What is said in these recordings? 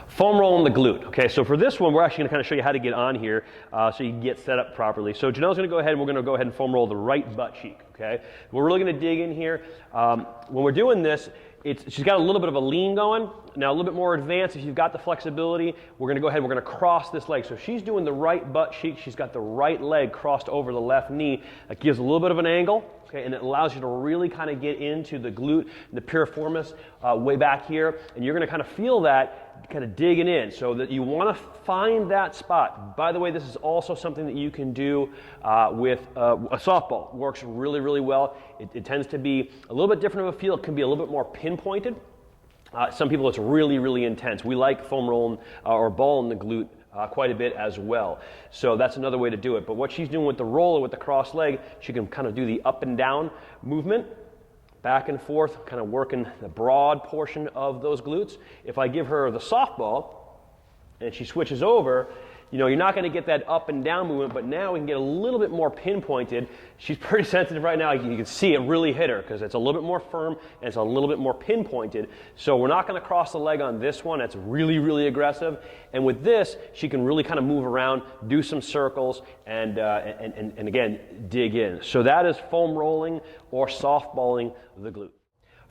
Foam rolling the glute. Okay, so for this one, we're actually gonna kind of show you how to get on here so you can get set up properly. So Janelle's gonna go ahead and we're gonna go ahead and foam roll the right butt cheek, okay? We're really gonna dig in here. When we're doing this, she's got a little bit of a lean going. Now a little bit more advanced, if you've got the flexibility, we're gonna go ahead and we're gonna cross this leg. So she's doing the right butt cheek, she's got the right leg crossed over the left knee. That gives a little bit of an angle, okay, and it allows you to really kind of get into the glute and the piriformis way back here, and you're gonna kind of feel that kind of digging in, so that you want to find that spot. By the way, this is also something that you can do with a softball. It works really, really well. It tends to be a little bit different of a feel. It can be a little bit more pinpointed. Some people, it's really, really intense. We like foam rolling or balling the glute quite a bit as well. So that's another way to do it. But what she's doing with the roller, with the cross leg, she can kind of do the up and down movement, back and forth, kind of working the broad portion of those glutes. If I give her the softball and she switches over, you know, you're not going to get that up and down movement, but now we can get a little bit more pinpointed. She's pretty sensitive right now. You can see it really hit her because it's a little bit more firm and it's a little bit more pinpointed. So we're not going to cross the leg on this one. That's really, really aggressive. And with this, she can really kind of move around, do some circles, and again, dig in. So that is foam rolling or softballing the glute.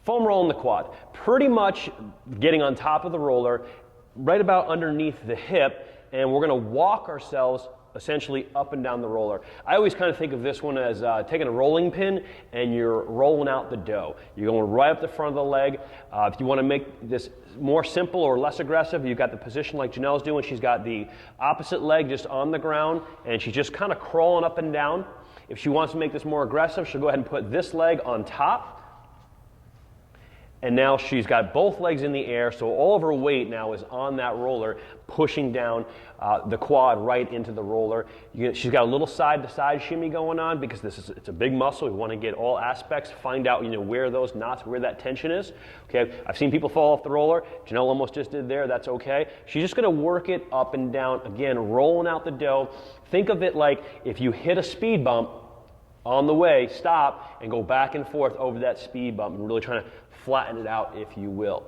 Foam rolling the quad. Pretty much getting on top of the roller, right about underneath the hip, and we're going to walk ourselves essentially up and down the roller. I always kind of think of this one as taking a rolling pin and you're rolling out the dough. You're going right up the front of the leg. If you want to make this more simple or less aggressive, you've got the position like Janelle's doing. She's got the opposite leg just on the ground and she's just kind of crawling up and down. If she wants to make this more aggressive, she'll go ahead and put this leg on top. And now she's got both legs in the air, so all of her weight now is on that roller, pushing down the quad right into the roller. She's got a little side-to-side shimmy going on because it's a big muscle. We want to get all aspects, find out where those knots, where that tension is. Okay, I've seen people fall off the roller. Janelle almost just did there. That's okay. She's just going to work it up and down, again, rolling out the dough. Think of it like if you hit a speed bump on the way, stop and go back and forth over that speed bump and really trying to flatten it out, if you will.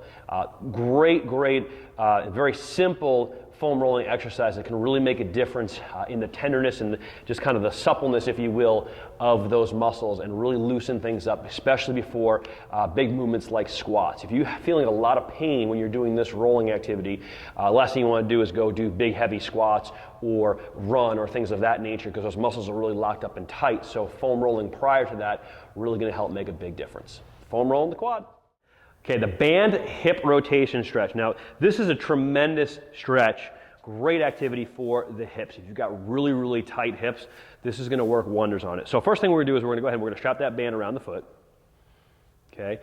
Great, very simple foam rolling exercise that can really make a difference in the tenderness and just kind of the suppleness, if you will, of those muscles and really loosen things up, especially before big movements like squats. If you're feeling a lot of pain when you're doing this rolling activity, last thing you want to do is go do big heavy squats or run or things of that nature because those muscles are really locked up and tight. So foam rolling prior to that really going to help make a big difference. Foam rolling the quad. Okay, the band hip rotation stretch. Now, this is a tremendous stretch, great activity for the hips. If you've got really, really tight hips, this is gonna work wonders on it. So first thing we're gonna do is we're gonna go ahead and we're gonna strap that band around the foot. Okay,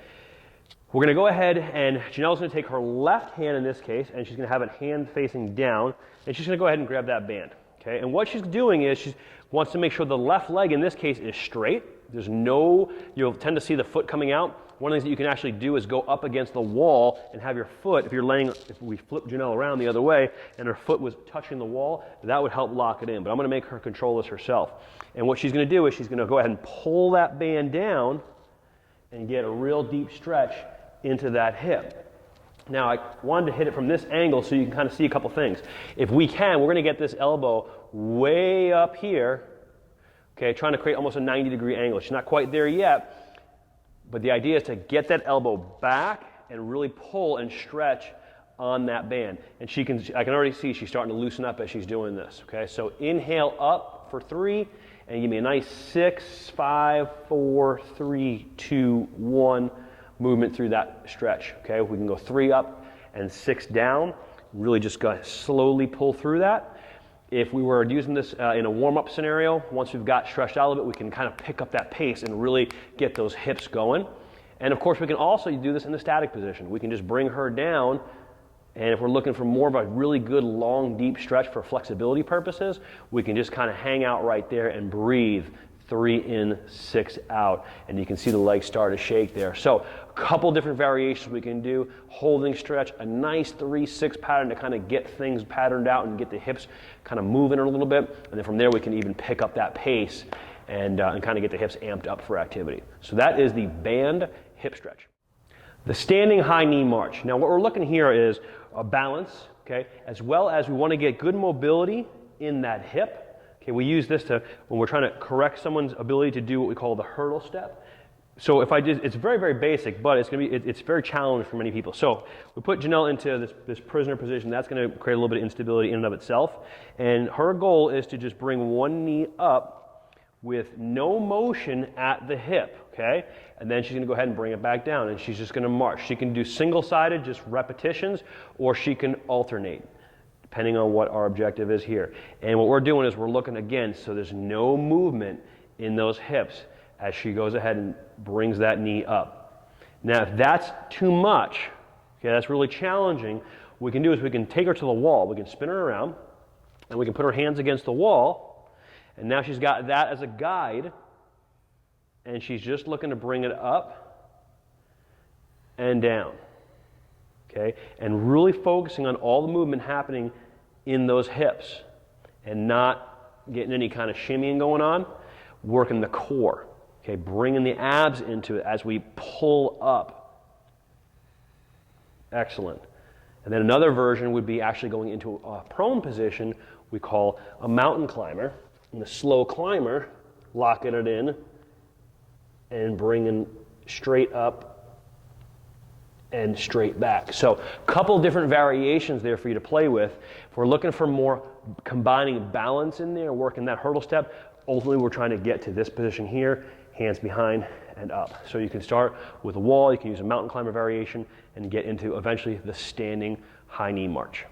we're gonna go ahead and Janelle's gonna take her left hand in this case, and she's gonna have it hand facing down, and she's gonna go ahead and grab that band. Okay, and what she's doing is she wants to make sure the left leg in this case is straight. There's no, you'll tend to see the foot coming out. One of the things that you can actually do is go up against the wall and have your foot, if we flip Janelle around the other way and her foot was touching the wall, that would help lock it in. But I'm gonna make her control this herself. And what she's gonna do is she's gonna go ahead and pull that band down and get a real deep stretch into that hip. Now I wanted to hit it from this angle so you can kind of see a couple things. If we can, we're gonna get this elbow way up here, okay, trying to create almost a 90-degree angle. She's not quite there yet. But the idea is to get that elbow back and really pull and stretch on that band. And I can already see she's starting to loosen up as she's doing this, okay? So inhale up for 3, and give me a nice 6, 5, 4, 3, 2, 1 movement through that stretch, okay? We can go 3 up and 6 down. Really just go slowly pull through that. If we were using this in a warm-up scenario, once we've got stretched out a little bit, we can kind of pick up that pace and really get those hips going. And of course, we can also do this in the static position. We can just bring her down, and if we're looking for more of a really good, long, deep stretch for flexibility purposes, we can just kind of hang out right there and breathe. 3 in, 6 out, and you can see the legs start to shake there. So a couple different variations we can do. Holding stretch, a nice 3-6 pattern to kind of get things patterned out and get the hips kind of moving a little bit, and then from there we can even pick up that pace and kind of get the hips amped up for activity. So that is the band hip stretch. The standing high knee march. Now what we're looking here is a balance, okay, as well as we want to get good mobility in that hip. Okay, we use this to, when we're trying to correct someone's ability to do what we call the hurdle step. So if I did, it's very, very basic, but it's going to be, it's very challenging for many people. So we put Janelle into this prisoner position. That's going to create a little bit of instability in and of itself. And her goal is to just bring one knee up with no motion at the hip, okay? And then she's going to go ahead and bring it back down, and she's just going to march. She can do single-sided, just repetitions, or she can alternate, depending on what our objective is here. And what we're doing is we're looking again, so there's no movement in those hips as she goes ahead and brings that knee up. Now, if that's too much, okay, that's really challenging, what we can do is we can take her to the wall. We can spin her around, and we can put her hands against the wall, and now she's got that as a guide, and she's just looking to bring it up and down, okay? And really focusing on all the movement happening in those hips and not getting any kind of shimmying going on, working the core. Okay, bringing the abs into it as we pull up. Excellent. And then another version would be actually going into a prone position we call a mountain climber. And the slow climber, locking it in and bringing straight up and straight back. So a couple different variations there for you to play with. If we're looking for more combining balance in there, working that hurdle step, ultimately we're trying to get to this position here, hands behind and up. So you can start with a wall, you can use a mountain climber variation, and get into eventually the standing high knee march.